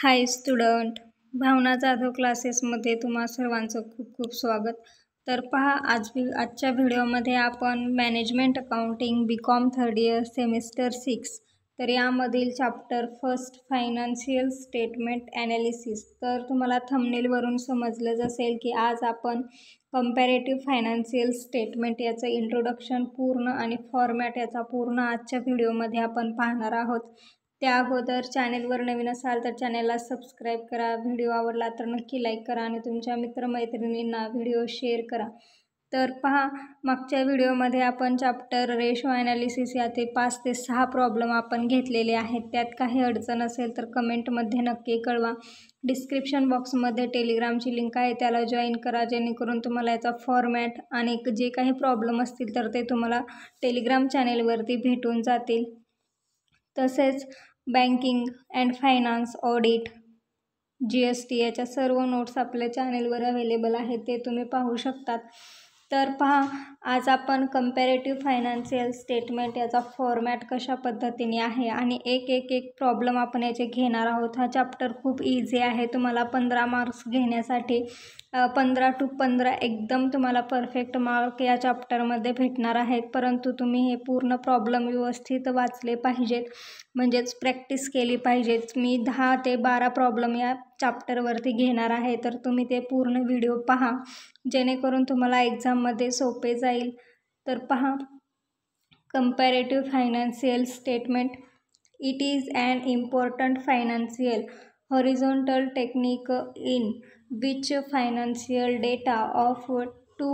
हाय student, भावना जाधव क्लासेसमध्ये तुम्हा सर्वांचं खूप खूप स्वागत. तर पहा, आजच्या व्हिडिओमध्ये आपण management accounting BCom third year semester 6 तर यामधील chapter first financial statement analysis. तर तुम्हाला थंबनेलवरून समजलंच असेल की आज आपण कंपॅरेटिव्ह फायनान्शियल स्टेटमेंट याचं इंट्रोडक्शन पूर्ण आणि फॉर्मॅट याचा पूर्ण आजच्या व्हिडिओमध्ये आपण पाहणार आहोत. त्या अगोदर चॅनेलवर नवीन असाल तर चॅनेलला सबस्क्राईब करा, व्हिडिओ आवडला तर नक्की लाईक करा आणि तुमच्या मित्रमैत्रिणींना व्हिडिओ शेअर करा. तर पहा, मागच्या व्हिडिओमध्ये आपण चॅप्टर रेशो ॲनालिसिस याचे 5 ते 6 प्रॉब्लेम आपण घेतलेले आहेत. त्यात काही अडचण असेल तर कमेंटमध्ये नक्की कळवा. डिस्क्रिप्शन बॉक्समध्ये टेलिग्रामची लिंक आहे, त्याला जॉईन करा जेणेकरून तुम्हाला याचा फॉर्मॅट आणि जे काही प्रॉब्लेम असतील तर ते तुम्हाला टेलिग्राम चॅनेलवरती भेटून जातील. तसेच banking and finance, audit, GST याच्या सर्व नोट्स आपल्या चॅनेलवर अवेलेबल आहेत, ते तुम्ही पाहू शकतात. तर पहा, आज आपण कंपॅरेटिव्ह फायनान्शियल स्टेटमेंट याचा फॉर्मॅट कशा पद्धतीने आहे आणि एक प्रॉब्लेम आपण याचे घेणार आहोत. हा चॅप्टर खूप इझी आहे. तुम्हाला 15 मार्क्स घेण्यासाठी 15 to 15 एकदम तुम्हाला परफेक्ट मार्क या चॅप्टरमध्ये भेटणार आहेत. परंतु तुम्ही हे पूर्ण प्रॉब्लेम व्यवस्थित वाचले पाहिजेत, म्हणजेच प्रॅक्टिस केली पाहिजेत. मी 10 ते 12 प्रॉब्लेम या चॅप्टरवरती घेणार आहे, तर तुम्ही ते पूर्ण व्हिडिओ पहा जेणेकरून तुम्हाला एक्झाममध्ये सोपे जाईल. तर पहा, comparative financial statement. It is an important financial horizontal technique in which financial data of 2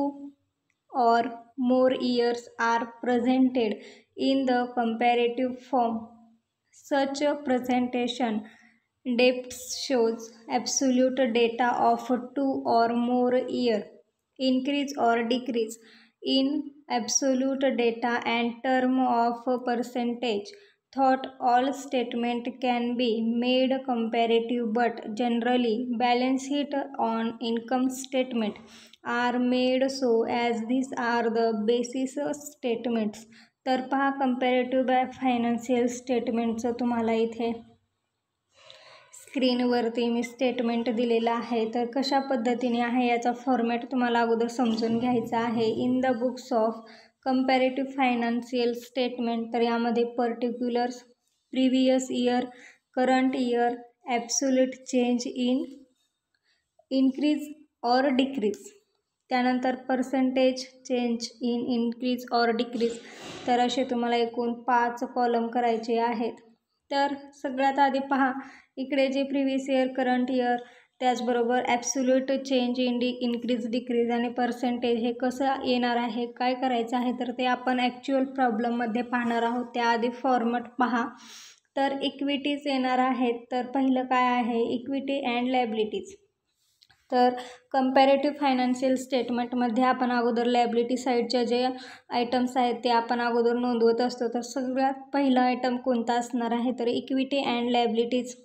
or more years are presented in the comparative form. Such a presentation depth shows absolute data of 2 or more year increase or decrease in absolute data and term of percentage. Thought all statement can be made comparative, but generally balance sheet on income statement are made so as these are the basis statements. तर पहा, comparative financial स्टेटमेंटचं तुम्हाला इथे स्क्रीनवरती मी statement दिलेला आहे. तर कशा पद्धतीने आहे याचा फॉर्मॅट तुम्हाला अगोदर समजून घ्यायचा आहे. In the books of comparative financial statement, तर यामध्ये particulars, previous year, current year, absolute change in increase or decrease, त्यानंतर percentage change in increase or decrease. तर असे तुम्हाला एकूण 5 कॉलम करायचे आहेत. तर सगळ्यात आधी पहा, इकडे जे प्रिव्हियस इयर, करंट इयर, त्याचबरोबर absolute change in increase decrease आणि पर्सेंटेज हे कसं येणार आहे, काय करायचं आहे, तर ते आपण ॲक्च्युअल प्रॉब्लेममध्ये पाहणार आहोत. त्याआधी फॉर्मॅट पहा. तर इक्विटीज येणार आहेत. तर पहिलं काय आहे, इक्विटी अँड लायबिलिटीज. तर कंपॅरेटिव्ह फायनान्शियल स्टेटमेंटमध्ये आपण अगोदर लायबिलिटी साईडच्या जे आयटम्स आहेत ते आपण अगोदर नोंदवत असतो. तर सगळ्यात पहिला आयटम कोणता असणार आहे, तर इक्विटी अँड लायबिलिटीज.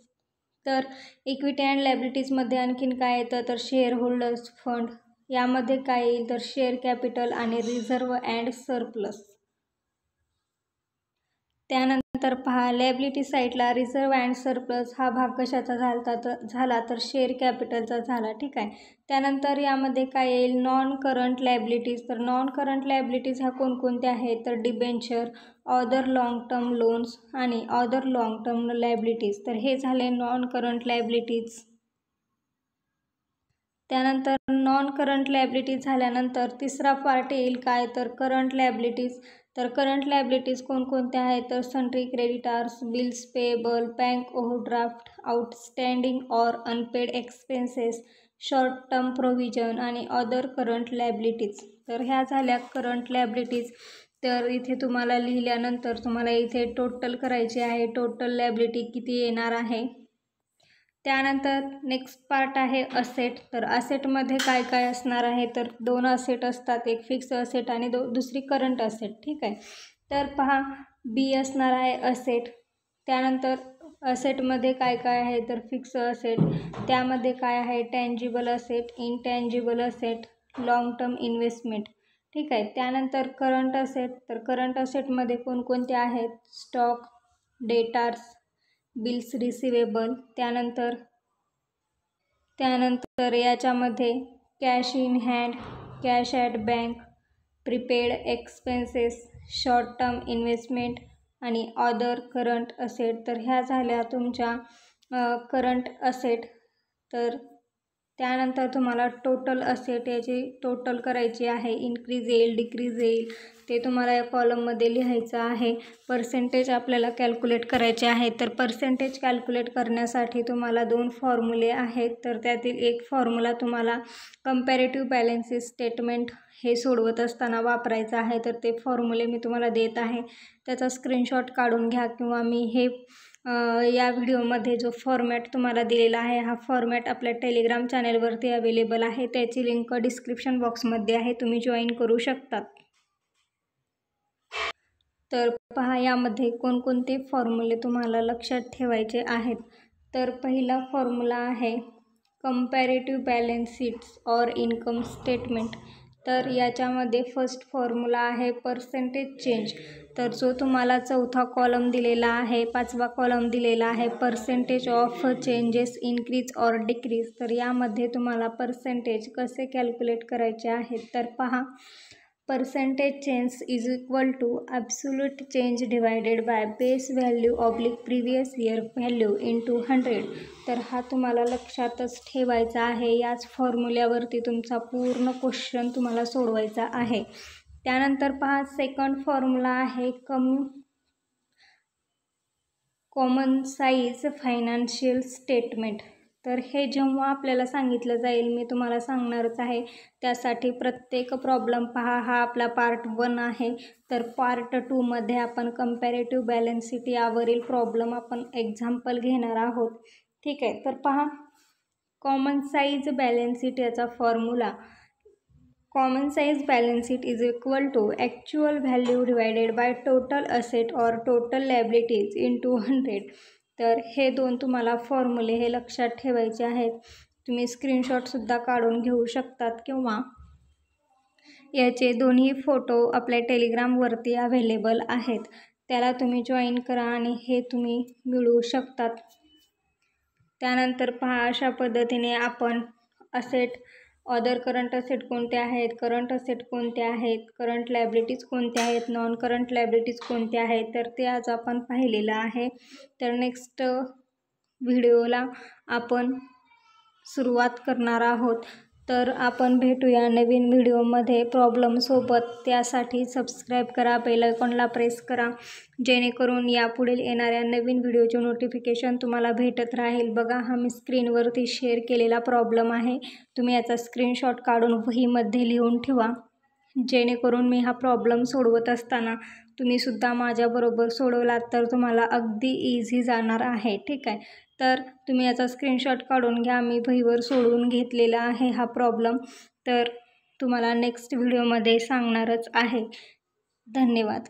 तर इक्विटी अँड लायबिलिटीजमध्ये आणखीन काय येतं, तर शेअर होल्डर्स फंड. यामध्ये काय येईल, तर शेअर कॅपिटल आणि रिझर्व अँड सरप्लस. त्यानंतर पहा, लायबिलिटी साईडला रिझर्व अँड सरप्लस हा भाग कशाचा झाला तर शेअर कॅपिटलचा झाला. ठीक आहे. त्यानंतर यामध्ये काय येईल, नॉन करंट लायबिलिटीज. तर नॉन करंट लायबिलिटीज ह्या कोणकोणत्या आहेत, तर debenture, other long term loans आणि ऑदर लॉंग टर्म लायबिलिटीज. तर हे झाले नॉन करंट लायबिलिटीज. त्यानंतर नॉन करंट लायबिलिटीज झाल्यानंतर तिसरा पार्ट येईल काय, तर करंट लायबिलिटीज. तर करंट लायबिलिटीज कोणकोणत्या आहेत, तर sundry creditors, bills payable, bank overdraft, outstanding or unpaid expenses, short term provision आणि अदर करंट लायबिलिटीज. तर ह्या झाल्या करंट लायबिलिटीज. तर इथे तुम्हाला लिहिल्यानंतर तुम्हाला इथे टोटल करायचे आहे, टोटल लायबिलिटी किती येणार आहे. त्यानंतर नेक्स्ट पार्ट आहे असेट. तर असेटमध्ये काय काय असणार आहे, तर 2 असेट असतात, एक फिक्स असेट आणि दुसरी करंट असेट. ठीक आहे. तर पहा, बी असणार आहे असेट. त्यानंतर असेटमध्ये काय काय आहे, तर फिक्स असेट, त्यामध्ये काय आहे, tangible asset, intangible asset, long term investment. ठीक आहे. त्यानंतर करंट असेट. तर करंट असेटमध्ये कोणकोणते आहेत, स्टॉक, डेटार्स, बिल्स रिसिवेबल, त्यानंतर त्यानंतर याच्यामध्ये cash in hand, cash at bank, prepaid expenses, short term investment आणि अदर करंट असेट. तर ह्या झाल्या तुमच्या करंट असेट. तर त्यानंतर तुम्हाला टोटल असेट याची टोटल करायची आहे. इन्क्रीज येईल, डिक्रीज येईल, ते तुम्हाला या कॉलममध्ये लिहायचं आहे. पर्सेंटेज आपल्याला कॅल्क्युलेट करायचे आहे. तर पर्सेंटेज कॅल्क्युलेट करण्यासाठी तुम्हाला 2 फॉर्म्युले आहेत. तर त्यातील एक फॉर्म्युला तुम्हाला कंपॅरेटिव्ह बॅलन्स स्टेटमेंट हे सोडवत असताना वापरायचं आहे. तर ते फॉर्म्युले मी तुम्हाला देत आहे, त्याचा स्क्रीनशॉट काढून घ्या किंवा मी हे या व्हिडिओमध्ये जो फॉर्मॅट तुम्हाला दिलेला आहे हा फॉर्मॅट आपल्या टेलिग्राम चॅनलवरती अवेलेबल आहे. त्याची लिंक डिस्क्रिप्शन बॉक्समध्ये आहे, तुम्ही जॉईन करू शकतात. तर पहा यामध्ये कोणकोणते फॉर्म्युले तुम्हाला लक्षात ठेवायचे आहेत. तर पहिला फॉर्म्युला आहे comparative balance sheets or income statement. तर याच्यामध्ये फर्स्ट फॉर्म्युला आहे पर्सेंटेज चेंज. तर जो तुम्हाला चौथा कॉलम दिलेला आहे, 5वा कॉलम दिलेला आहे percentage of changes increase or decrease. तर यामध्ये तुम्हाला पर्सेंटेज कसे कॅल्क्युलेट करायचे आहेत. तर पहा, percentage change is equal to absolute change divided by base value oblique previous year value into 100. तर हा तुम्हाला लक्षातच ठेवायचा आहे. याच फॉर्म्युल्यावरती तुमचा पूर्ण क्वेश्चन तुम्हाला सोडवायचा आहे. त्यानंतर पहा, सेकंड फॉर्म्युला आहे कॉमन साईज फायनान्शियल स्टेटमेंट. तर हे जेव्हा आपल्याला सांगितलं जाईल, मी तुम्हाला सांगणारच आहे. त्यासाठी प्रत्येक प्रॉब्लेम पहा, हा आपला पार्ट 1 आहे. तर पार्ट 2मध्ये आपण कंपॅरेटिव्ह बॅलन्स शीट यावरील प्रॉब्लेम आपण एक्झाम्पल घेणार आहोत. ठीक आहे. तर पहा, कॉमन साईज बॅलन्स शीट याचा formula common size balance sheet is equal to actual value divided by total asset or total liabilities into 100. तर हे 2 तुम्हाला फॉर्म्युले हे लक्षात ठेवायचे आहेत. तुम्ही स्क्रीनशॉटसुद्धा काढून घेऊ शकतात किंवा याचे दोन्ही फोटो आपल्या टेलिग्रामवरती अवेलेबल आहेत, त्याला तुम्ही जॉईन करा आणि हे तुम्ही मिळवू शकतात. त्यानंतर पहा, अशा पद्धतीने आपण असेट, अदर करंट असेट कोणते आहेत, करंट असेट कोणते आहेत, करंट लायबिलिटीज कोणत्या आहेत, नॉन करंट लायबिलिटीज कोणत्या आहेत, तर ते आज आपण पाहिलेलं आहे. तर नेक्स्ट व्हिडिओला आपण सुरुवात करणार आहोत. तर आपण भेटूया नवीन व्हिडिओमध्ये प्रॉब्लेमसोबत. त्यासाठी सबस्क्राईब करा, बेल आयकॉनला प्रेस करा, जेणेकरून यापुढील येणाऱ्या नवीन व्हिडिओचे नोटिफिकेशन तुम्हाला भेटत राहील. बघा, हा मी स्क्रीनवरती शेअर केलेला प्रॉब्लेम आहे. तुम्ही याचा स्क्रीनशॉट काढून वहीमध्ये लिहून ठेवा, जेणेकरून मी हा प्रॉब्लेम सोडवत असताना तुम्हीसुद्धा माझ्याबरोबर सोडवलात तर तुम्हाला अगदी इझी जाणार आहे. ठीक आहे. तर तुम्ही याचा स्क्रीनशॉट काढून घ्या. मी वहीवर सोडवून घेतलेला आहे हा प्रॉब्लेम. तर तुम्हाला नेक्स्ट व्हिडिओमध्ये सांगणारच आहे. धन्यवाद.